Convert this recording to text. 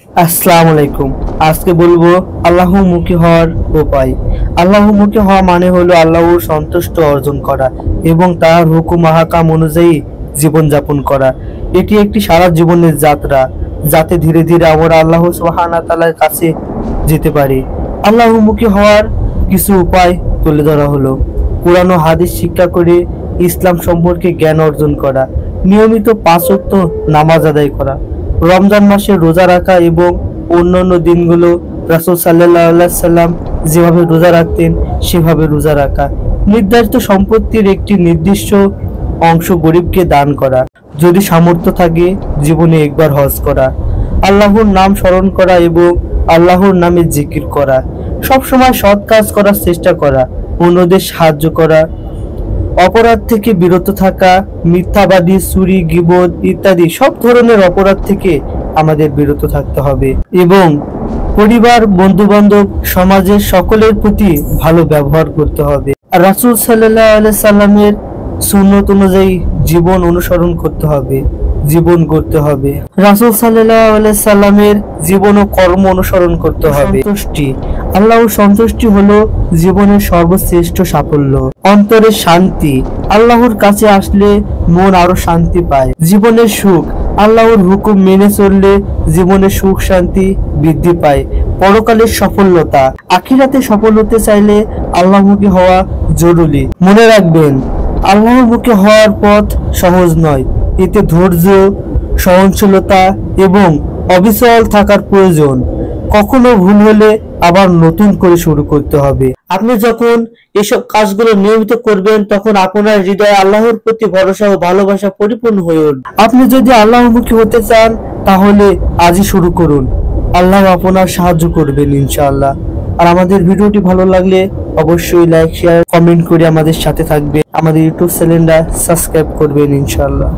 আসসালামু আলাইকুম। আজকে বলবো আল্লাহমুখী হওয়ার উপায়। আল্লাহমুখী হওয়া মানে হলো আল্লাহর সন্তুষ্ট অর্জন করা এবং তার হুকুম আহকাম অনুযায়ী জীবন যাপন করা। এটি একটি সারা জীবনের যাত্রা, যাতে ধীরে ধীরে আমরা আল্লাহ সুবহানাহু ওয়া তাআলার কাছে যেতে পারি। আল্লাহমুখী হওয়ার কিছু উপায় তুলে ধরা হলো। কোরআন ও হাদিস শিক্ষা করে ইসলাম সম্পর্কে জ্ঞান অর্জন করা, নিয়মিত 5 ওয়াক্ত নামাজ আদায় করা, রমজান মাসে রোজা রাখা এবং অন্যান্য দিনগুলো রাসূল সাল্লাল্লাহু আলাইহি সাল্লাম যেভাবে রোজা রাখতেন সেভাবে রোজা রাখা, নির্ধারিত সম্পত্তির একটি নির্দিষ্ট অংশ গরিবকে দান করা, যদি সামর্থ্য থাকে জীবনে একবার হজ করা, আল্লাহর নাম স্মরণ করা এবং আল্লাহর নামে জিকির করা, সবসময় সৎ কাজ করার চেষ্টা করা, অন্যদের সাহায্য করা, অপরাধ থেকে বিরত থাকা, মিথ্যাবাদী, চুরি, গীবত ইত্যাদি সব ধরনের অপরাধ থেকে আমাদের বিরত থাকতে হবে এবং পরিবার, বন্ধু বান্ধব, সমাজের সকলের প্রতি ভালো ব্যবহার করতে হবে। আর রাসূল সাল্লাল্লাহু আলাইহি সাল্লামের সুন্নত অনুযায়ী জীবন অনুসরণ করতে হবে, জীবন গড়তে হবে। রাসূল সাল্লাল্লাহু আলাইহি সাল্লামের জীবন ও কর্ম অনুসরণ করতে হবে। সন্তুষ্টি, আল্লাহর সন্তুষ্টি হলো জীবনের সর্বশ্রেষ্ঠ সাফল্য। অন্তরের শান্তি, আল্লাহর কাছে আসলে মন আরো শান্তি পায়। জীবনের সুখ, আল্লাহর হুকুম মেনে চললে জীবনে সুখ শান্তি বৃদ্ধি পায়। পরকালের সফলতা, আখিরাতে সফল হতে চাইলে আল্লাহমুখী হওয়া জরুরি। মনে রাখবেন, আল্লাহমুখী হওয়ার পথ সহজ নয়, এতে ধৈর্য, সহনশীলতা এবং অবিচল থাকার প্রয়োজন। কখনো ভুল হলে আবার নতুন করে শুরু করতে হবে। আপনি যখন এসব কাজগুলো নিয়মিত করবেন তখন আপনার হৃদয়ে আল্লাহর প্রতি ভরসা ও ভালোবাসা পরিপূর্ণ হয়ে উঠবে। আপনি যদি আল্লাহমুখী হতে চান তাহলে আজই শুরু করুন, আল্লাহ আপনার সাহায্য করবেন ইনশাআল্লাহ। আর আমাদের ভিডিওটি ভালো লাগলে অবশ্যই লাইক, শেয়ার, কমেন্ট করে আমাদের সাথে থাকবে। আমাদের ইউটিউব চ্যানেলটা সাবস্ক্রাইব করবেন ইনশাআল্লাহ।